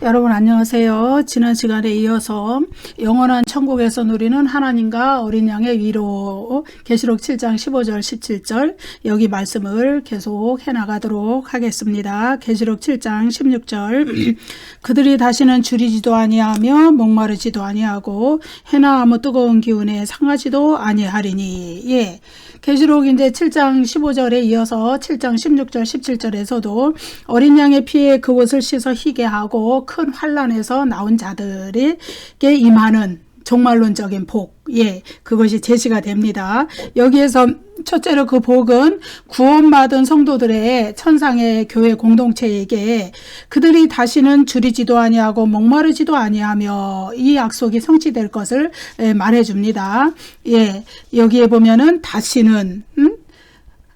여러분 안녕하세요. 지난 시간에 이어서 영원한 천국에서 누리는 하나님과 어린 양의 위로 계시록 7장 15절 17절 여기 말씀을 계속 해나가도록 하겠습니다. 계시록 7장 16절 그들이 다시는 줄이지도 아니하며 목마르지도 아니하고 해나 아무 뜨거운 기운에 상하지도 아니하리니. 예. 계시록 이제 7장 15절에 이어서 7장 16절 17절에서도 어린 양의 피에 그곳을 씻어 희게 하고 큰 환란에서 나온 자들에게 임하는 종말론적인 복, 예, 그것이 제시가 됩니다. 여기에서 첫째로 그 복은 구원받은 성도들의 천상의 교회 공동체에게 그들이 다시는 줄이지도 아니하고 목마르지도 아니하며 이 약속이 성취될 것을 말해줍니다. 예, 여기에 보면은 다시는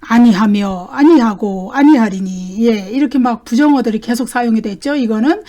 아니하며 아니하고 아니하리니, 예, 이렇게 막 부정어들이 계속 사용이 됐죠. 이거는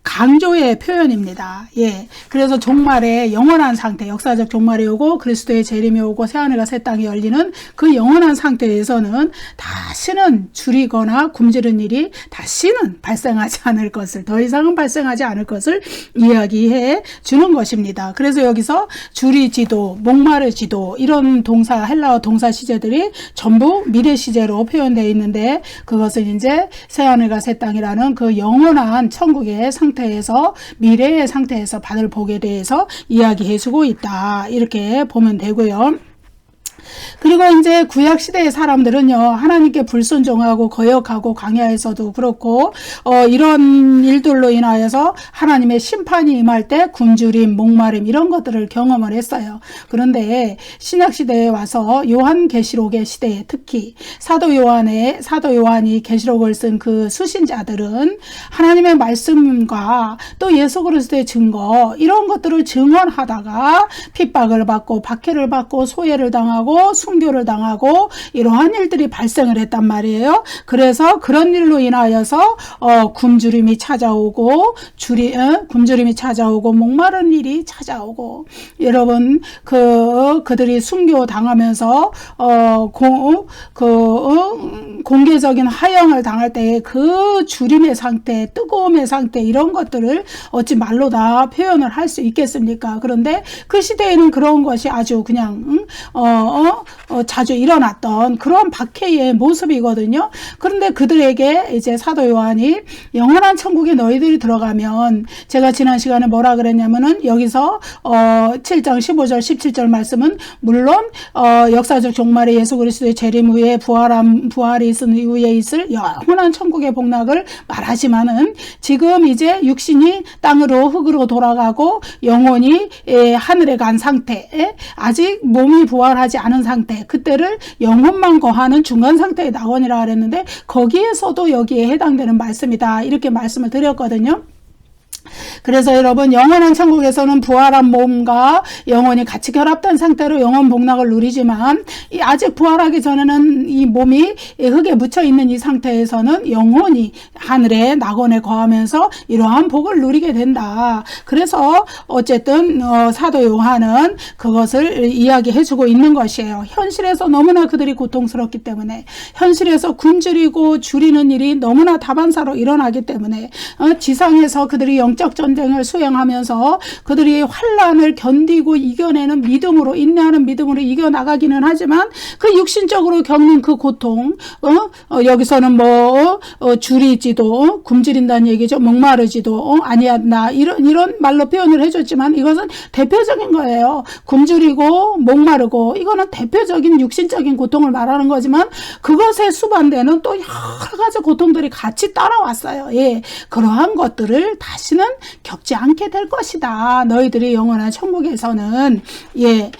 강조의 표현입니다. 예. 그래서 종말의 영원한 상태, 역사적 종말이 오고 그리스도의 재림이 오고 새하늘과 새 땅이 열리는 그 영원한 상태에서는 다시는 줄이거나 굶주린 일이 다시는 발생하지 않을 것을, 더 이상은 발생하지 않을 것을 이야기해 주는 것입니다. 그래서 여기서 줄이지도 목마르지도 이런 동사, 헬라어 동사 시제들이 전부 미래 시제로 표현되어 있는데 그것은 이제 새하늘과 새 땅이라는 그 영원한 천국의 상태에서 미래의 상태에서 받을 복에 대해서 이야기해 주고 있다. 이렇게 보면 되고요. 그리고 이제 구약 시대의 사람들은요, 하나님께 불순종하고 거역하고 광야에서도 그렇고 이런 일들로 인하여서 하나님의 심판이 임할 때 굶주림, 목마름 이런 것들을 경험을 했어요. 그런데 신약 시대에 와서 요한계시록의 시대에 특히 사도 요한이 계시록을 쓴 그 수신자들은 하나님의 말씀과 또 예수 그리스도의 증거 이런 것들을 증언하다가 핍박을 받고 박해를 받고 소외를 당하고 순교를 당하고 이러한 일들이 발생을 했단 말이에요. 그래서 그런 일로 인하여서 굶주림이 찾아오고 목마른 일이 찾아오고 여러분 그들이 순교 당하면서 공개적인 화형을 당할 때 그 주림의 상태, 뜨거움의 상태 이런 것들을 어찌 말로 다 표현을 할 수 있겠습니까? 그런데 그 시대에는 그런 것이 아주 그냥 자주 일어났던 그런 박해의 모습이거든요. 그런데 그들에게 이제 사도 요한이 영원한 천국에 너희들이 들어가면 제가 지난 시간에 뭐라 그랬냐면은 여기서 7장 15절 17절 말씀은 물론 역사적 종말에 예수 그리스도의 재림 후에 부활이 있은 이후에 있을 영원한 천국의 복락을 말하지만은 지금 이제 육신이 땅으로 흙으로 돌아가고 영혼이 하늘에 간 상태, 아직 몸이 부활하지 않은 상태, 그때를 영혼만 거하는 중간 상태의 낙원이라 그랬는데 거기에서도 여기에 해당되는 말씀이다 이렇게 말씀을 드렸거든요. 그래서 여러분 영원한 천국에서는 부활한 몸과 영혼이 같이 결합된 상태로 영혼 복락을 누리지만 아직 부활하기 전에는 이 몸이 흙에 묻혀 있는 이 상태에서는 영혼이 하늘의 낙원에 거하면서 이러한 복을 누리게 된다. 그래서 어쨌든 사도 요한은 그것을 이야기해 주고 있는 것이에요. 현실에서 너무나 그들이 고통스럽기 때문에 현실에서 굶주리고 줄이는 일이 너무나 다반사로 일어나기 때문에 지상에서 그들이 영적 전쟁을 수행하면서 그들이 환난을 견디고 이겨내는 믿음으로 인내하는 믿음으로 이겨나가기는 하지만 그 육신적으로 겪는 그 고통 여기서는 줄이지도 굶주린다는 얘기죠. 목마르지도 아니한다 이런 말로 표현을 해줬지만 이것은 대표적인 거예요. 굶주리고 목마르고 이거는 대표적인 육신적인 고통을 말하는 거지만 그것에 수반되는 또 여러 가지 고통들이 같이 따라왔어요. 예, 그러한 것들을 다시는 겪지 않게 될 것이다. 너희들이 영원한 천국에서는. 예.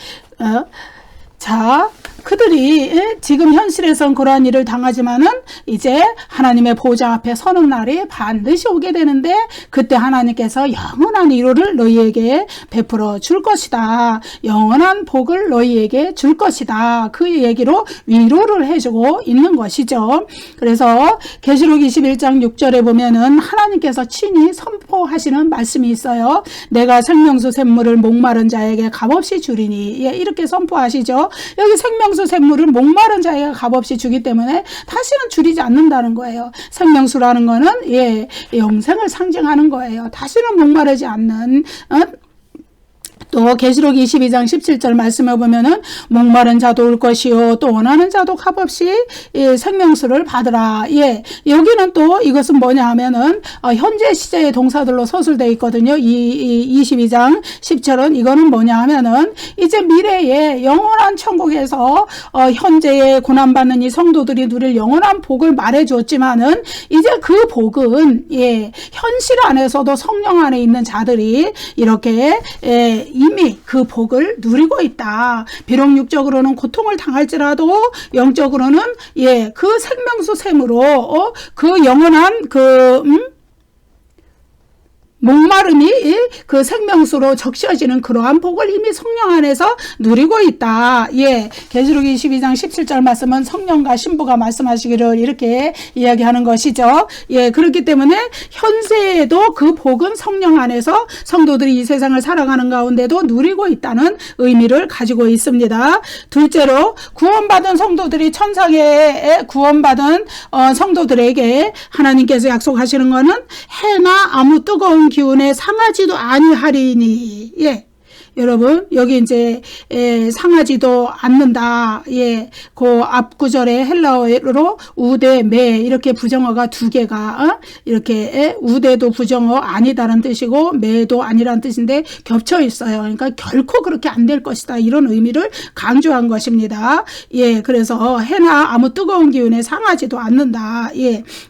자, 그들이 지금 현실에선 그러한 일을 당하지만은 이제 하나님의 보좌 앞에 서는 날이 반드시 오게 되는데 그때 하나님께서 영원한 위로를 너희에게 베풀어 줄 것이다. 영원한 복을 너희에게 줄 것이다. 그 얘기로 위로를 해주고 있는 것이죠. 그래서 계시록 21장 6절에 보면은 하나님께서 친히 선포하시는 말씀이 있어요. 내가 생명수 샘물을 목마른 자에게 값없이 주리니. 예, 이렇게 선포하시죠. 여기 생명수 생명수 샘물을 목마른 자에게 값없이 주기 때문에 다시는 줄이지 않는다는 거예요. 생명수라는 거는 영생을 상징하는 거예요. 다시는 목마르지 않는 또 계시록 22장 17절 말씀해 보면은 목마른 자도 올 것이요 또 원하는 자도 값없이 생명수를 받으라. 여기는 또 이것은 뭐냐 하면은 현재 시제의 동사들로 서술되어 있거든요. 이 22장 10절은 이거는 뭐냐 하면은 이제 미래에 영원한 천국에서 현재의 고난받는 이 성도들이 누릴 영원한 복을 말해 주었지만은 이제 그 복은 현실 안에서도 성령 안에 있는 자들이 이렇게 이미 그 복을 누리고 있다. 비록 육적으로는 고통을 당할지라도 영적으로는 그 생명수 샘으로 그 영원한 목마름이 그 생명수로 적셔지는 그러한 복을 이미 성령 안에서 누리고 있다. 계시록 22장 17절 말씀은 성령과 신부가 말씀하시기를 이렇게 이야기하는 것이죠. 그렇기 때문에 현세에도 그 복은 성령 안에서 성도들이 이 세상을 살아가는 가운데도 누리고 있다는 의미를 가지고 있습니다. 둘째로 구원받은 성도들이 천상에 구원받은 성도들에게 하나님께서 약속하시는 것은 해나 아무 뜨거운 기운에 상하지도 아니하리니. 여러분 여기 이제 상하지도 않는다. 그 앞 구절에 헬라어로 우대 매 이렇게 부정어가 두 개가 이렇게 우대도 부정어 아니다라는 뜻이고 매도 아니라는 뜻인데 겹쳐 있어요. 그러니까 결코 그렇게 안 될 것이다 이런 의미를 강조한 것입니다. 그래서 해나 아무 뜨거운 기운에 상하지도 않는다.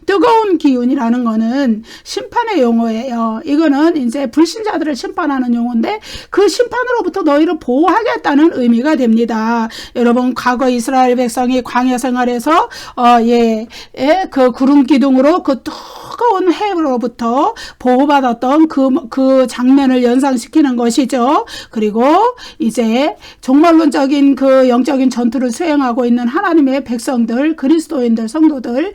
뜨거운 기운이라는 거는 심판의 용어예요. 이거는 이제 불신자들을 심판하는 용어인데 그 심판으로부터 너희를 보호하겠다는 의미가 됩니다. 여러분 과거 이스라엘 백성이 광야 생활에서 그 구름 기둥으로 그 뜨거운 해로부터 보호받았던 그 장면을 연상시키는 것이죠. 그리고 이제 종말론적인 그 영적인 전투를 수행하고 있는 하나님의 백성들, 그리스도인들, 성도들,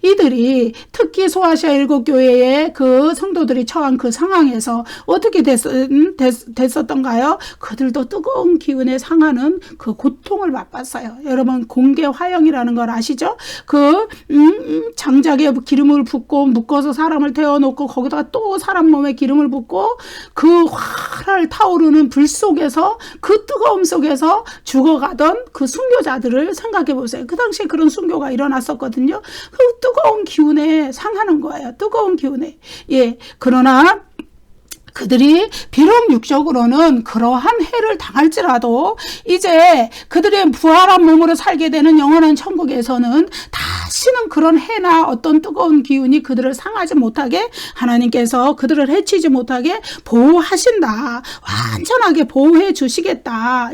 이들이 특히 소아시아 일곱 교회의 그 성도들이 처한 그 상황에서 어떻게 됐었던가요? 그들도 뜨거운 기운에 상하는 그 고통을 맛봤어요. 여러분 공개 화형이라는 걸 아시죠? 그 장작에 기름을 붓고 묶어서 사람을 태워놓고 거기다가 또 사람 몸에 기름을 붓고 그 활활 타오르는 불 속에서 그 뜨거움 속에서 죽어가던 그 순교자들을 생각해 보세요. 그 당시에 그런 순교가 일어났었거든요. 그 뜨거운 기운에 상하는 거예요. 뜨거운 기운에. 그러나 그들이 비록 육적으로는 그러한 해를 당할지라도 이제 그들의 부활한 몸으로 살게 되는 영원한 천국에서는 다시는 그런 해나 어떤 뜨거운 기운이 그들을 상하지 못하게 하나님께서 그들을 해치지 못하게 보호하신다. 완전하게 보호해 주시겠다.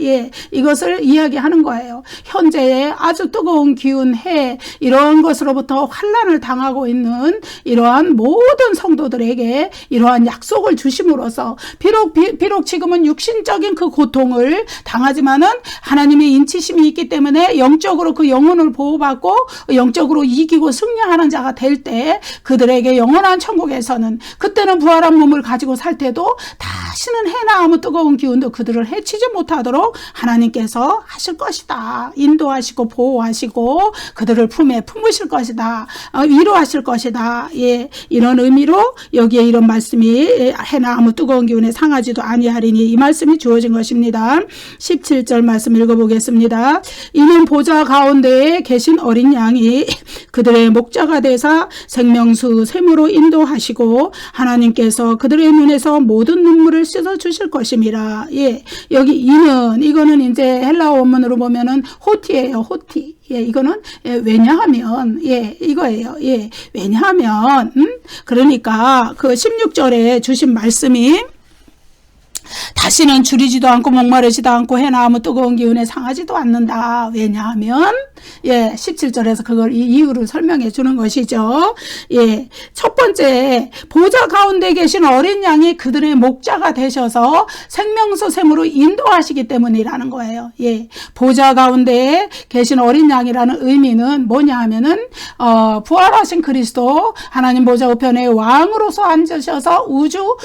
이것을 이야기하는 거예요. 현재의 아주 뜨거운 기운 해 이런 것으로부터 환난을 당하고 있는 이러한 모든 성도들에게 이러한 약속을 주심으로써 비록 지금은 육신적인 그 고통을 당하지만은 하나님의 인치심이 있기 때문에 영적으로 그 영혼을 보호받고 영적으로 이기고 승리하는 자가 될 때 그들에게 영원한 천국에서는 그때는 부활한 몸을 가지고 살 때도 다시는 해나 아무 뜨거운 기운도 그들을 해치지 못하도록 하나님께서 하실 것이다. 인도하시고 보호하시고 그들을 품에 품으실 것이다. 위로하실 것이다. 이런 의미로 여기에 이런 말씀이 해나 아무 뜨거운 기운에 상하지도 아니하리니 이 말씀이 주어진 것입니다. 17절 말씀 읽어보겠습니다. 이는 보좌 가운데에 계신 어린 양이 그들의 목자가 되사 생명수 샘으로 인도하시고 하나님께서 그들의 눈에서 모든 눈물을 씻어 주실 것임이라. 여기 이거는 이제 헬라어 원문으로 보면은 호티예요. 호티. 이거는 왜냐하면 이거예요. 왜냐하면 그러니까 그 16절에 주신 말씀이 다시는 줄이지도 않고 목마르지도 않고 해나 아무 뜨거운 기운에 상하지도 않는다. 왜냐하면 17절에서 그걸 이 이유를 설명해 주는 것이죠. 첫 번째 보좌 가운데 계신 어린 양이 그들의 목자가 되셔서 생명수 샘으로 인도하시기 때문이라는 거예요. 보좌 가운데 계신 어린 양이라는 의미는 뭐냐 하면은 부활하신 그리스도 하나님 보좌 우편에 왕으로서 앉으셔서 우주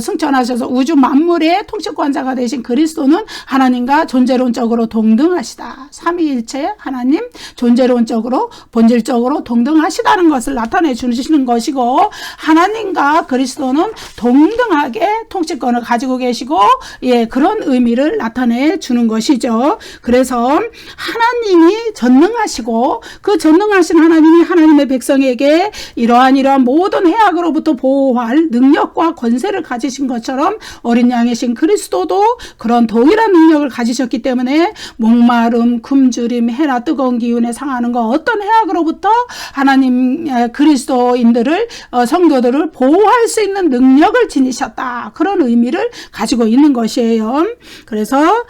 승천하셔서 우주 만물에 통치의 통치권자가 되신 그리스도는 하나님과 존재론적으로 동등하시다. 삼위일체 하나님 존재론적으로 본질적으로 동등하시다는 것을 나타내 주시는 것이고, 하나님과 그리스도는 동등하게 통치권을 가지고 계시고, 예, 그런 의미를 나타내 주는 것이죠. 그래서 하나님이 전능하시고, 그 전능하신 하나님이 하나님의 백성에게 이러한 모든 해악으로부터 보호할 능력과 권세를 가지신 것처럼 어린 양이신 그리스도도 그런 동일한 능력을 가지셨기 때문에 목마름, 굶주림, 해나 뜨거운 기운에 상하는 것, 어떤 해악으로부터 하나님 그리스도인들을 성도들을 보호할 수 있는 능력을 지니셨다. 그런 의미를 가지고 있는 것이에요. 그래서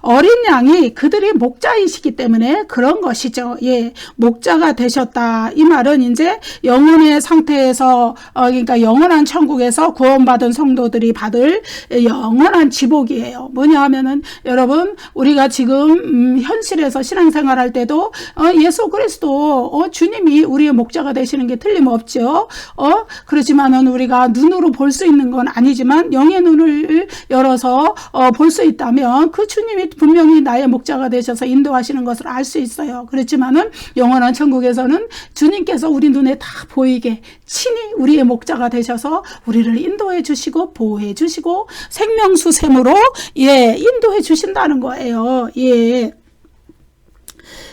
어린 양이 그들이 목자이시기 때문에 그런 것이죠. 예, 목자가 되셨다. 이 말은 이제 영혼의 상태에서 그러니까 영원한 천국에서 구원받은 성도들이 받을 영원한 지복이에요. 뭐냐 하면은 여러분, 우리가 지금 현실에서 신앙생활할 때도 예수 그리스도 주님이 우리의 목자가 되시는 게 틀림없죠. 그렇지만은 우리가 눈으로 볼 수 있는 건 아니지만 영의 눈을 열어서 볼 수 있다면 그 주님이 분명히 나의 목자가 되셔서 인도하시는 것을 알 수 있어요. 그렇지만은 영원한 천국에서는 주님께서 우리 눈에 다 보이게 친히 우리의 목자가 되셔서 우리를 인도해 주시고 보호해 주시고 생명수샘으로 인도해 주신다는 거예요. 예.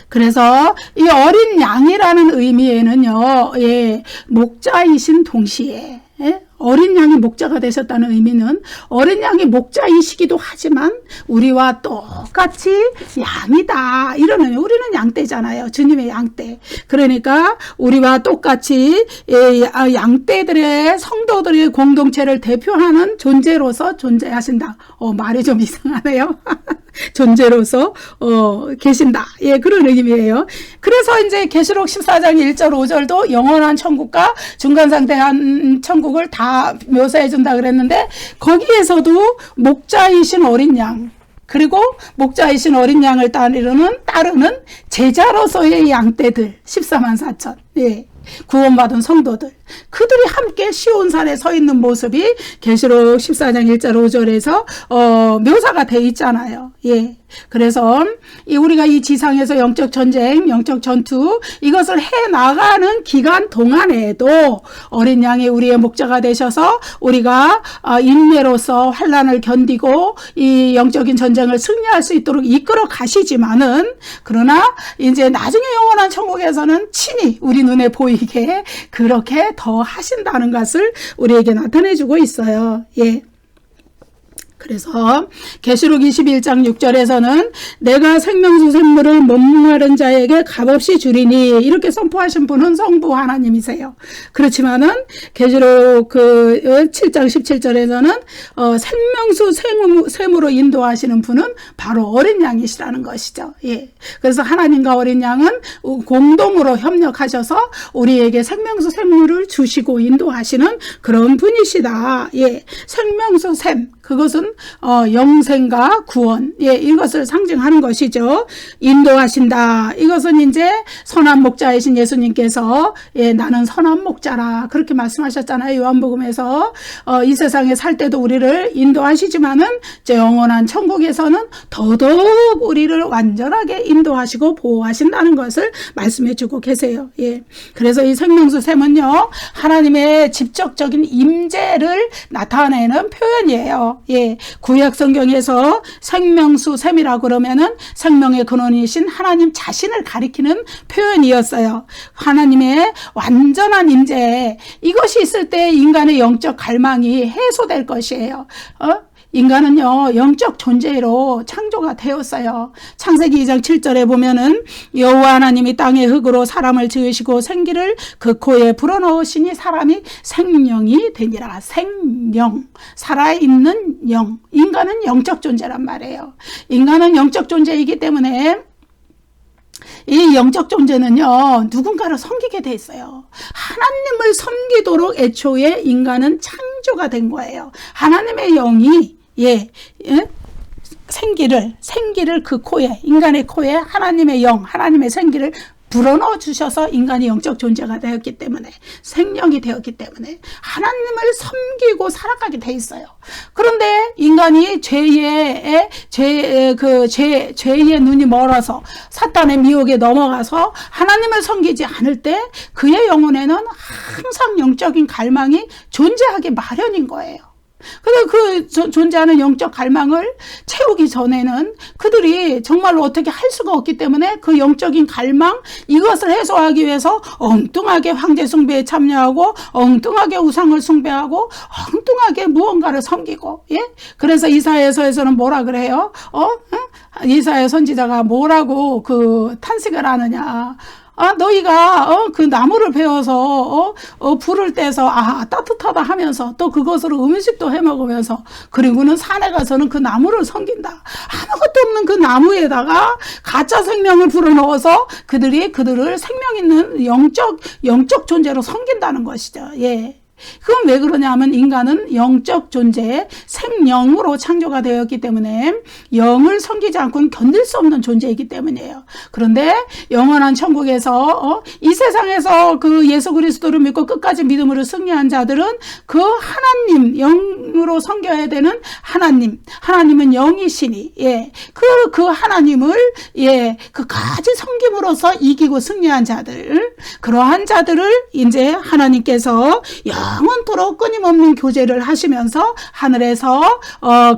그래서 이 어린 양이라는 의미에는요, 예, 목자이신 동시에, 예? 어린 양이 목자가 되셨다는 의미는 어린 양이 목자이시기도 하지만 우리와 똑같이 양이다. 이러면 우리는 양떼잖아요. 주님의 양떼. 그러니까 우리와 똑같이 양떼들의 성도들의 공동체를 대표하는 존재로서 존재하신다. 말이 좀 이상하네요. 존재로서 계신다. 예, 그런 의미예요. 그래서 이제 계시록 14장 1절 5절도 영원한 천국과 중간 상태한 천국을 다 묘사해 준다 그랬는데, 거기에서도 목자이신 어린 양, 그리고 목자이신 어린 양을 따르는 제자로서의 양떼들 14만 4천. 예. 구원받은 성도들, 그들이 함께 시온산에 서 있는 모습이 계시록 14장 1절 5절에서 묘사가 돼 있잖아요. 예. 그래서 우리가 이 지상에서 영적 전쟁, 영적 전투 이것을 해 나가는 기간 동안에도 어린 양이 우리의 목자가 되셔서 우리가 인내로서 환난을 견디고 이 영적인 전쟁을 승리할 수 있도록 이끌어 가시지만은, 그러나 이제 나중에 영원한 천국에서는 친히 우리 눈에 보이게 그렇게 더 하신다는 것을 우리에게 나타내 주고 있어요. 예. 그래서 계시록 21장 6절에서는 내가 생명수 샘물을 목마른 자에게 값없이 주리니, 이렇게 선포하신 분은 성부 하나님이세요. 그렇지만은 계시록 7장 17절에서는 생명수 샘으로 인도하시는 분은 바로 어린 양이시라는 것이죠. 예. 그래서 하나님과 어린 양은 공동으로 협력하셔서 우리에게 생명수 샘물을 주시고 인도하시는 그런 분이시다. 예. 생명수 샘, 그것은 영생과 구원, 예, 이것을 상징하는 것이죠. 인도하신다. 이것은 이제 선한 목자이신 예수님께서 나는 선한 목자라 그렇게 말씀하셨잖아요. 요한복음에서 이 세상에 살 때도 우리를 인도하시지만은 이제 영원한 천국에서는 더더욱 우리를 완전하게 인도하시고 보호하신다는 것을 말씀해주고 계세요. 예. 그래서 이 생명수 샘은요, 하나님의 직접적인 임재를 나타내는 표현이에요. 예. 구약 성경에서 생명수 샘이라고 그러면은 생명의 근원이신 하나님 자신을 가리키는 표현이었어요. 하나님의 완전한 임재, 이것이 있을 때 인간의 영적 갈망이 해소될 것이에요. 인간은요, 영적 존재로 창조가 되었어요. 창세기 2장 7절에 보면은 여호와 하나님이 땅의 흙으로 사람을 지으시고 생기를 그 코에 불어넣으시니 사람이 생명이 되니라. 생명, 살아있는 영. 인간은 영적 존재란 말이에요. 인간은 영적 존재이기 때문에 이 영적 존재는요, 누군가를 섬기게 돼 있어요. 하나님을 섬기도록 애초에 인간은 창조가 된 거예요. 하나님의 영이 생기를 그 코에, 인간의 코에 하나님의 영, 하나님의 생기를 불어넣어 주셔서 인간이 영적 존재가 되었기 때문에, 생명이 되었기 때문에 하나님을 섬기고 살아가게 돼 있어요. 그런데 인간이 죄의 눈이 멀어서 사탄의 미혹에 넘어가서 하나님을 섬기지 않을 때 그의 영혼에는 항상 영적인 갈망이 존재하기 마련인 거예요. 그래서 그 존재하는 영적 갈망을 채우기 전에는 그들이 정말로 어떻게 할 수가 없기 때문에 그 영적인 갈망, 이것을 해소하기 위해서 엉뚱하게 황제 숭배에 참여하고, 엉뚱하게 우상을 숭배하고, 엉뚱하게 무언가를 섬기고, 예? 그래서 이사야서에서는 뭐라 그래요? 이사야 선지자가 뭐라고 탄식을 하느냐? 너희가 그 나무를 베어서 불을 떼서 따뜻하다 하면서 또 그것으로 음식도 해 먹으면서, 그리고는 산에 가서는 그 나무를 섬긴다. 아무것도 없는 그 나무에다가 가짜 생명을 불어넣어서 그들을 생명 있는 영적 존재로 섬긴다는 것이죠. 예. 그건 왜 그러냐 하면 인간은 영적 존재, 생영으로 창조가 되었기 때문에 영을 섬기지 않고는 견딜 수 없는 존재이기 때문이에요. 그런데 영원한 천국에서 이 세상에서 그 예수 그리스도를 믿고 끝까지 믿음으로 승리한 자들은 그 하나님, 영으로 섬겨야 되는 하나님은 영이시니, 예, 그 하나님을, 예, 그까지 섬김으로써 이기고 승리한 자들, 그러한 자들을 이제 하나님께서 영원토록 끊임없는 교제를 하시면서 하늘에서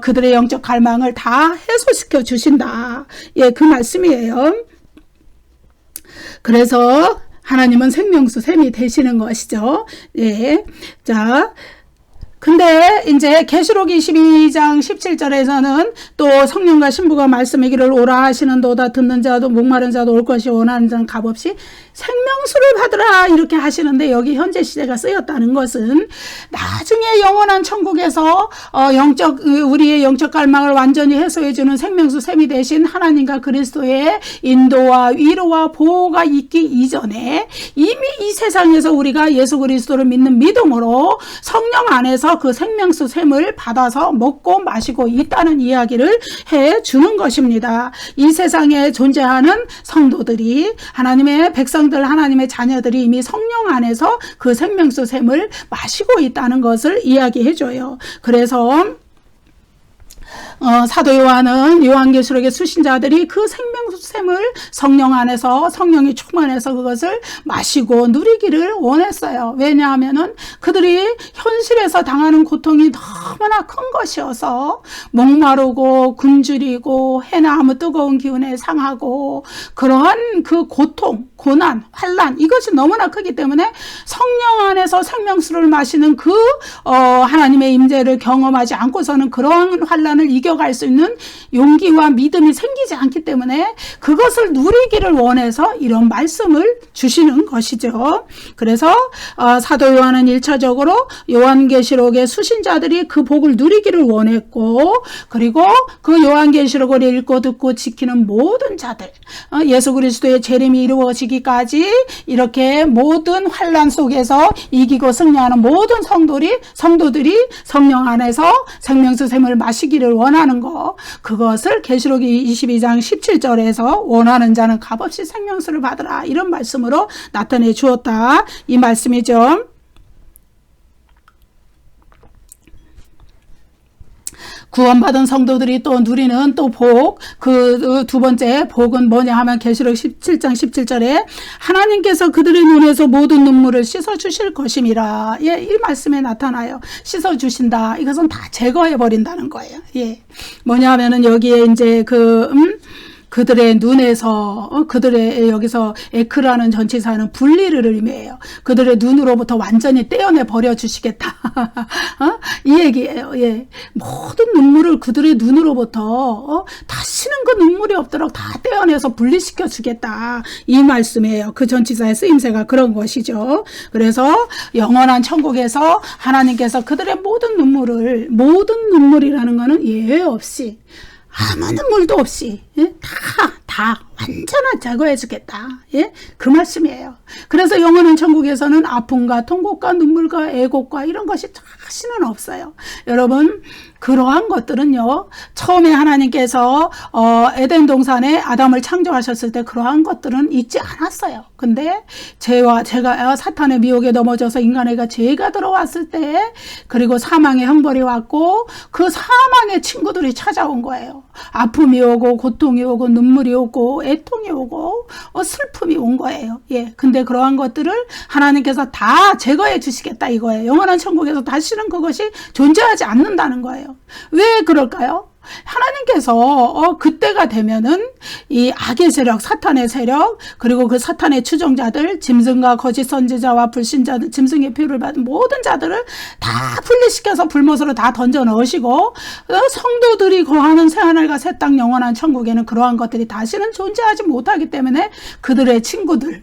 그들의 영적 갈망을 다 해소시켜 주신다. 예, 그 말씀이에요. 그래서 하나님은 생명수 샘이 되시는 것이죠. 예. 자, 근데 이제 계시록 22장 17절에서는 또 성령과 신부가 말씀이기를 오라 하시는도다. 듣는 자도 목마른 자도 올 것이 원하는 자는 값없이 생명수를 받으라 이렇게 하시는데, 여기 현재 시제가 쓰였다는 것은 나중에 영원한 천국에서 우리의 영적 갈망을 완전히 해소해주는 생명수 샘이 되신 하나님과 그리스도의 인도와 위로와 보호가 있기 이전에 이미 이 세상에서 우리가 예수 그리스도를 믿는 믿음으로 성령 안에서 그 생명수 샘을 받아서 먹고 마시고 있다는 이야기를 해주는 것입니다. 이 세상에 존재하는 성도들이, 하나님의 백성들, 하나님의 자녀들이 이미 성령 안에서 그 생명수 샘을 마시고 있다는 것을 이야기해줘요. 그래서 사도 요한은 요한계시록의 수신자들이 그 생명샘을 성령 안에서, 성령이 충만해서 그것을 마시고 누리기를 원했어요. 왜냐하면은 그들이 현실에서 당하는 고통이 너무나 큰 것이어서 목마르고 굶주리고 해나 아무 뜨거운 기운에 상하고, 그러한 그 고통, 고난, 환난, 이것이 너무나 크기 때문에 성령 안에서 생명수를 마시는 하나님의 임재를 경험하지 않고서는 그러한 환난을 이겨갈 수 있는 용기와 믿음이 생기지 않기 때문에 그것을 누리기를 원해서 이런 말씀을 주시는 것이죠. 그래서 사도 요한은 1차적으로 요한계시록의 수신자들이 그 복을 누리기를 원했고, 그리고 그 요한계시록을 읽고 듣고 지키는 모든 자들, 예수 그리스도의 재림이 이루어지기까지 이렇게 모든 환난 속에서 이기고 승리하는 모든 성도들이 성령 안에서 생명수 샘을 마시기를 원하는 것, 그것을 계시록 22장 17절에서 원하는 자는 값없이 생명수를 받으라 이런 말씀으로 나타내 주었다, 이 말씀이죠. 구원받은 성도들이 또 누리는 또 복, 그 두 번째 복은 뭐냐 하면 계시록 17장 17절에 하나님께서 그들의 눈에서 모든 눈물을 씻어주실 것임이라. 예, 이 말씀에 나타나요. 씻어주신다. 이것은 다 제거해버린다는 거예요. 예. 뭐냐 하면은 여기에 이제 그들의 눈에서, 그들의 여기서 에크라는 전치사는 분리를 의미해요. 그들의 눈으로부터 완전히 떼어내 버려 주시겠다. 이 얘기예요. 예. 모든 눈물을 그들의 눈으로부터 다시는 그 눈물이 없도록 다 떼어내서 분리시켜 주겠다. 이 말씀이에요. 그 전치사의 쓰임새가 그런 것이죠. 그래서 영원한 천국에서 하나님께서 그들의 모든 눈물이라는 것은 예외 없이, 아무 눈물도 없이 다 완전한 제거해 주겠다. 예? 그 말씀이에요. 그래서 영원한 천국에서는 아픔과 통곡과 눈물과 애곡과 이런 것이 다시는 없어요. 여러분, 그러한 것들은요, 처음에 하나님께서 에덴 동산에 아담을 창조하셨을 때 그러한 것들은 있지 않았어요. 근데 제가 사탄의 미혹에 넘어져서 인간에게 죄가 들어왔을 때, 그리고 사망의 형벌이 왔고 그 사망의 친구들이 찾아온 거예요. 아픔이 오고 고통이 오고 눈물이 오고 애통이 오고 슬픔이 온 거예요. 예. 근데 그러한 것들을 하나님께서 다 제거해 주시겠다 이거예요. 영원한 천국에서 다시는 그것이 존재하지 않는다는 거예요. 왜 그럴까요? 하나님께서 그때가 되면은 이 악의 세력, 사탄의 세력, 그리고 그 사탄의 추종자들, 짐승과 거짓 선지자와 불신자들, 짐승의 피를 받은 모든 자들을 다 분리시켜서 불못으로 다 던져 넣으시고, 성도들이 거하는 새하늘과 새 땅 영원한 천국에는 그러한 것들이 다시는 존재하지 못하기 때문에 그들의 친구들,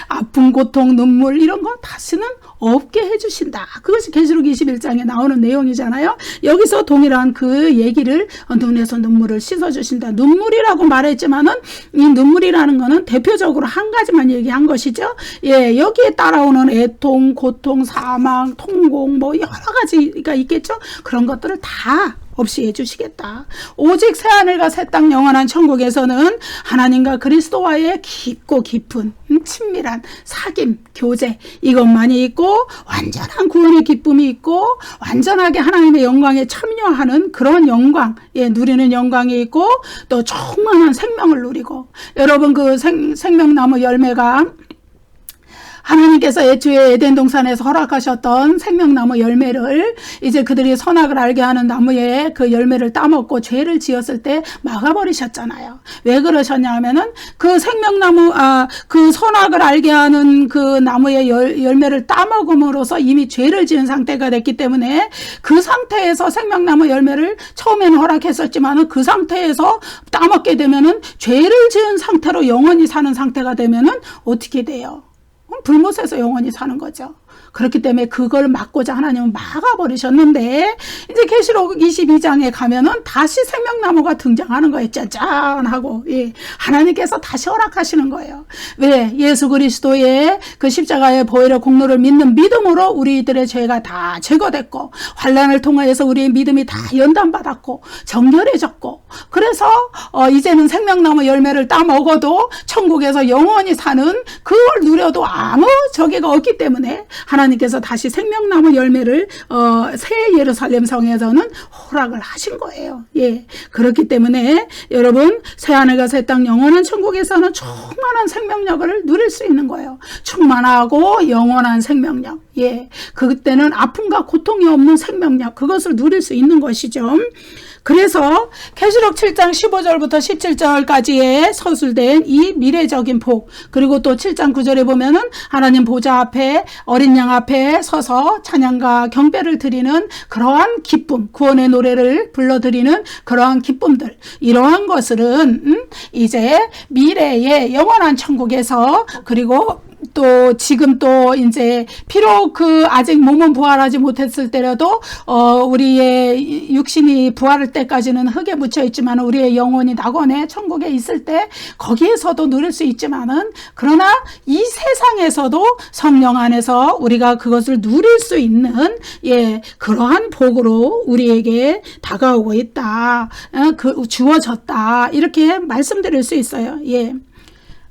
아픔, 고통, 눈물 이런 거 다시는 없게 해주신다. 그것이 계시록 21장에 나오는 내용이잖아요. 여기서 동일한 그 얘기를 눈에서 눈물을 씻어주신다. 눈물이라고 말했지만은 이 눈물이라는 거는 대표적으로 한 가지만 얘기한 것이죠. 예, 여기에 따라오는 애통, 고통, 사망, 통곡 뭐 여러 가지가 있겠죠. 그런 것들을 다 없이 해주시겠다. 오직 새하늘과 새 땅 영원한 천국에서는 하나님과 그리스도와의 깊고 깊은 친밀한 사귐, 교제 이것만이 있고 완전한 구원의 기쁨이 있고 완전하게 하나님의 영광에 참여하는 그런 영광, 예, 누리는 영광이 있고 또 충만한 생명을 누리고 여러분 그 생명나무 열매가 하나님께서 애초에 에덴 동산에서 허락하셨던 생명나무 열매를 이제 그들이 선악을 알게 하는 나무에 그 열매를 따먹고 죄를 지었을 때 막아버리셨잖아요. 왜 그러셨냐 하면은 그 생명나무, 그 선악을 알게 하는 그 나무의 열매를 따먹음으로써 이미 죄를 지은 상태가 됐기 때문에 그 상태에서 생명나무 열매를 처음에는 허락했었지만은 그 상태에서 따먹게 되면은 죄를 지은 상태로 영원히 사는 상태가 되면은 어떻게 돼요? 불못에서 영원히 사는 거죠. 그렇기 때문에 그걸 막고자 하나님은 막아버리셨는데 이제 계시록 22장에 가면은 다시 생명나무가 등장하는 거예요. 짜잔 하고, 예. 하나님께서 다시 허락하시는 거예요. 왜? 예수 그리스도의 그 십자가의 보혈의 공로를 믿는 믿음으로 우리들의 죄가 다 제거됐고 환난을 통하여서 우리의 믿음이 다 연단받았고 정결해졌고 그래서 이제는 생명나무 열매를 따먹어도 천국에서 영원히 사는 그걸 누려도 아무 저기가 없기 때문에 하나님께서 다시 생명나무 열매를 새 예루살렘 성에서는 허락을 하신 거예요. 예, 그렇기 때문에 여러분 새하늘과 새 땅 영원한 천국에서는 충만한 생명력을 누릴 수 있는 거예요. 충만하고 영원한 생명력. 예, 그때는 아픔과 고통이 없는 생명력 그것을 누릴 수 있는 것이죠. 그래서 계시록 7장 15절부터 17절까지에 서술된 이 미래적인 복 그리고 또 7장 9절에 보면은 하나님 보좌 앞에 어린 양 앞에 서서 찬양과 경배를 드리는 그러한 기쁨 구원의 노래를 불러드리는 그러한 기쁨들 이러한 것들은 이제 미래의 영원한 천국에서 그리고 또 지금 또 이제 비록 그 아직 몸은 부활하지 못했을 때라도 우리의 육신이 부활할 때까지는 흙에 묻혀 있지만 우리의 영혼이 낙원에 천국에 있을 때 거기에서도 누릴 수 있지만은 그러나 이 세상에서도 성령 안에서 우리가 그것을 누릴 수 있는 예 그러한 복으로 우리에게 다가오고 있다. 주어졌다. 이렇게 말씀드릴 수 있어요. 예.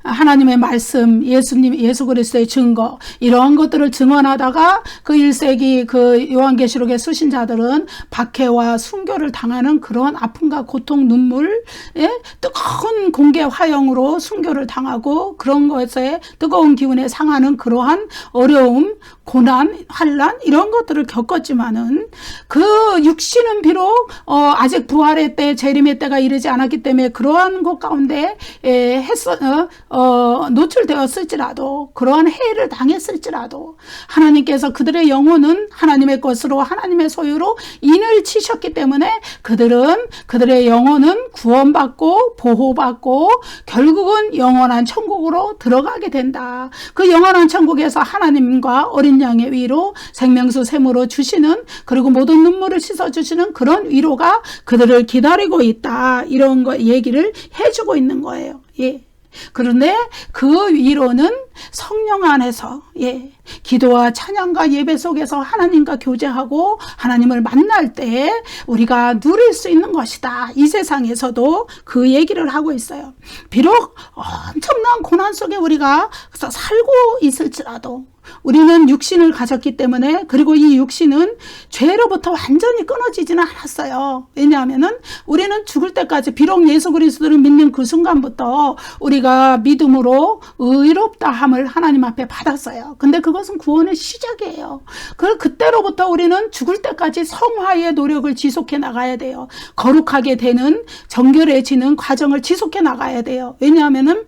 하나님의 말씀, 예수 그리스도의 증거 이러한 것들을 증언하다가 그 1세기 그 요한계시록의 수신자들은 박해와 순교를 당하는 그런 아픔과 고통, 눈물, 예? 뜨거운 공개 화형으로 순교를 당하고 그런 것에 뜨거운 기운에 상하는 그러한 어려움, 고난, 환난 이런 것들을 겪었지만은 그 육신은 비록 아직 부활의 때, 재림의 때가 이르지 않았기 때문에 그러한 것 가운데 노출되었을지라도 그러한 해를 당했을지라도 하나님께서 그들의 영혼은 하나님의 것으로 하나님의 소유로 인을 치셨기 때문에 그들의 영혼은 구원받고 보호받고 결국은 영원한 천국으로 들어가게 된다. 그 영원한 천국에서 하나님과 어린 양의 위로 생명수 샘으로 주시는 그리고 모든 눈물을 씻어주시는 그런 위로가 그들을 기다리고 있다. 이런 거 얘기를 해주고 있는 거예요. 예. 그런데 그 위로는 성령 안에서 기도와 찬양과 예배 속에서 하나님과 교제하고 하나님을 만날 때 우리가 누릴 수 있는 것이다. 이 세상에서도 그 얘기를 하고 있어요. 비록 엄청난 고난 속에 우리가 살고 있을지라도 우리는 육신을 가졌기 때문에, 그리고 이 육신은 죄로부터 완전히 끊어지지는 않았어요. 왜냐하면은 우리는 죽을 때까지, 비록 예수 그리스도를 믿는 그 순간부터 우리가 믿음으로 의롭다함을 하나님 앞에 받았어요. 근데 그것은 구원의 시작이에요. 그때로부터 우리는 죽을 때까지 성화의 노력을 지속해 나가야 돼요. 거룩하게 되는, 정결해지는 과정을 지속해 나가야 돼요. 왜냐하면은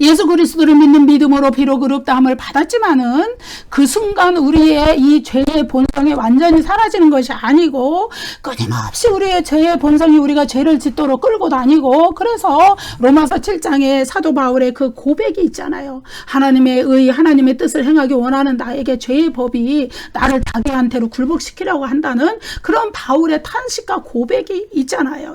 예수 그리스도를 믿는 믿음으로 비록 의롭다함을 받았지만은 그 순간 우리의 이 죄의 본성이 완전히 사라지는 것이 아니고, 끊임없이 우리의 죄의 본성이 우리가 죄를 짓도록 끌고 다니고, 그래서 로마서 7장에 사도 바울의 그 고백이 있잖아요. 하나님의 의, 하나님의 뜻을 행하기 원하는 나에게 죄의 법이 나를 자기한 대로 굴복시키려고 한다는 그런 바울의 탄식과 고백이 있잖아요.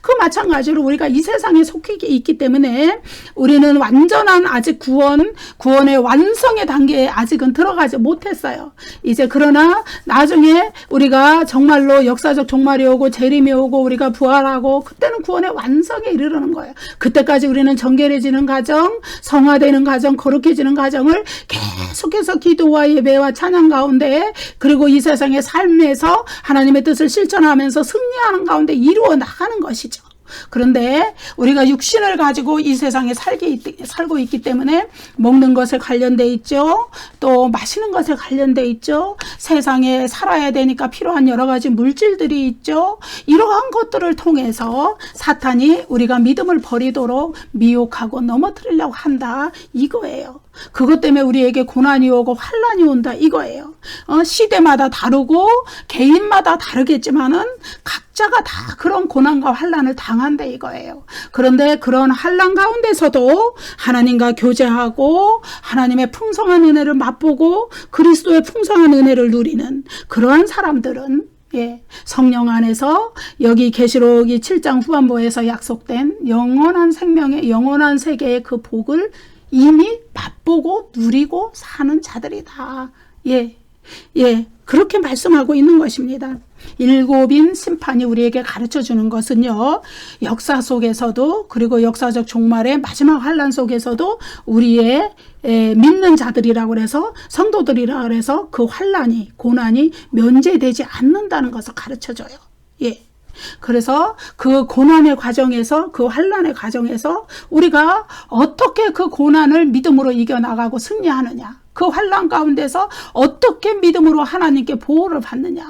그 마찬가지로 우리가 이 세상에 속해 있기 때문에 우리는 완전한 아직 구원의 완성의 단계에 아직은 들어가지 못했어요. 이제 그러나 나중에 우리가 정말로 역사적 종말이 오고 재림이 오고 우리가 부활하고, 그때는 구원의 완성에 이르르는 거예요. 그때까지 우리는 정결해지는 과정, 성화되는 과정, 거룩해지는 과정을 계속해서 기도와 예배와 찬양 가운데, 그리고 이 세상의 삶에서 하나님의 뜻을 실천하면서 승리하는 가운데 이루어 나가는 것이죠. 그런데 우리가 육신을 가지고 이 세상에 살고 있기 때문에 먹는 것에 관련돼 있죠. 또 마시는 것에 관련돼 있죠. 세상에 살아야 되니까 필요한 여러 가지 물질들이 있죠. 이러한 것들을 통해서 사탄이 우리가 믿음을 버리도록 미혹하고 넘어뜨리려고 한다, 이거예요. 그것 때문에 우리에게 고난이 오고 환난이 온다, 이거예요. 시대마다 다르고 개인마다 다르겠지만은 각자가 다 그런 고난과 환난을 당한다, 이거예요. 그런데 그런 환난 가운데서도 하나님과 교제하고 하나님의 풍성한 은혜를 맛보고 그리스도의 풍성한 은혜를 누리는 그러한 사람들은 성령 안에서 여기 계시록 7장 후반부에서 약속된 영원한 생명의 영원한 세계의 그 복을 이미 맛보고 누리고 사는 자들이다. 그렇게 말씀하고 있는 것입니다. 일곱인 심판이 우리에게 가르쳐 주는 것은요, 역사 속에서도, 그리고 역사적 종말의 마지막 환난 속에서도 우리의 믿는 자들이라고 해서, 성도들이라고 해서 그 환난이, 고난이 면제되지 않는다는 것을 가르쳐 줘요. 그래서 그 고난의 과정에서, 그 환난의 과정에서 우리가 어떻게 그 고난을 믿음으로 이겨나가고 승리하느냐, 그 환난 가운데서 어떻게 믿음으로 하나님께 보호를 받느냐,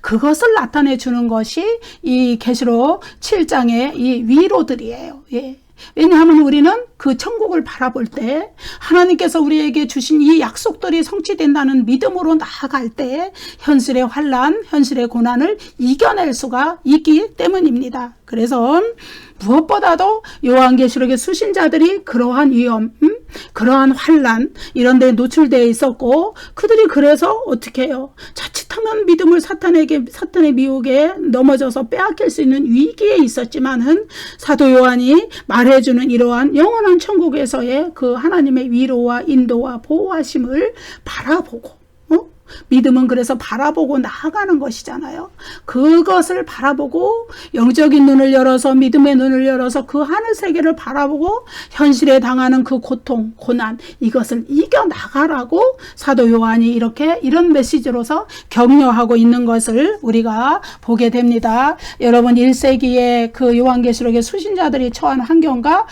그것을 나타내 주는 것이 이 계시록 7장의 이 위로들이에요. 왜냐하면 우리는 그 천국을 바라볼 때 하나님께서 우리에게 주신 이 약속들이 성취된다는 믿음으로 나아갈 때 현실의 환난, 현실의 고난을 이겨낼 수가 있기 때문입니다. 그래서 무엇보다도 요한계시록의 수신자들이 그러한 위험, 그러한 환난 이런 데에 노출되어 있었고, 그들이 그래서 어떻게 해요? 자칫하면 믿음을 사탄의 미혹에 넘어져서 빼앗길 수 있는 위기에 있었지만은 사도 요한이 말해주는 이러한 영원한 천국에서의 그 하나님의 위로와 인도와 보호하심을 바라보고, 믿음은 그래서 바라보고 나아가는 것이잖아요. 그것을 바라보고 영적인 눈을 열어서, 믿음의 눈을 열어서 그 하늘 세계를 바라보고 현실에 당하는 그 고통, 고난, 이것을 이겨나가라고 사도 요한이 이런 메시지로서 격려하고 있는 것을 우리가 보게 됩니다. 여러분, 1세기의 그 요한계시록의 수신자들이 처한 환경과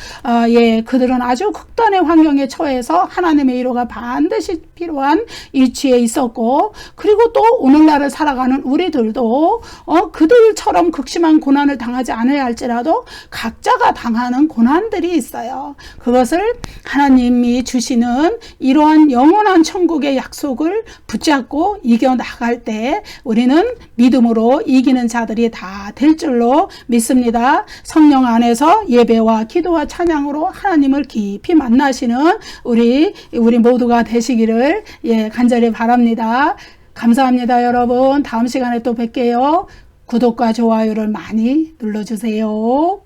그들은 아주 극단의 환경에 처해서 하나님의 위로가 반드시 필요한 위치에 있었고, 그리고 또 오늘날을 살아가는 우리들도 그들처럼 극심한 고난을 당하지 않아야 할지라도 각자가 당하는 고난들이 있어요. 그것을 하나님이 주시는 이러한 영원한 천국의 약속을 붙잡고 이겨나갈 때 우리는 믿음으로 이기는 자들이 다 될 줄로 믿습니다. 성령 안에서 예배와 기도와 찬양으로 하나님을 깊이 만나시는 우리 모두가 되시기를 간절히 바랍니다. 감사합니다, 여러분. 다음 시간에 또 뵐게요. 구독과 좋아요를 많이 눌러주세요.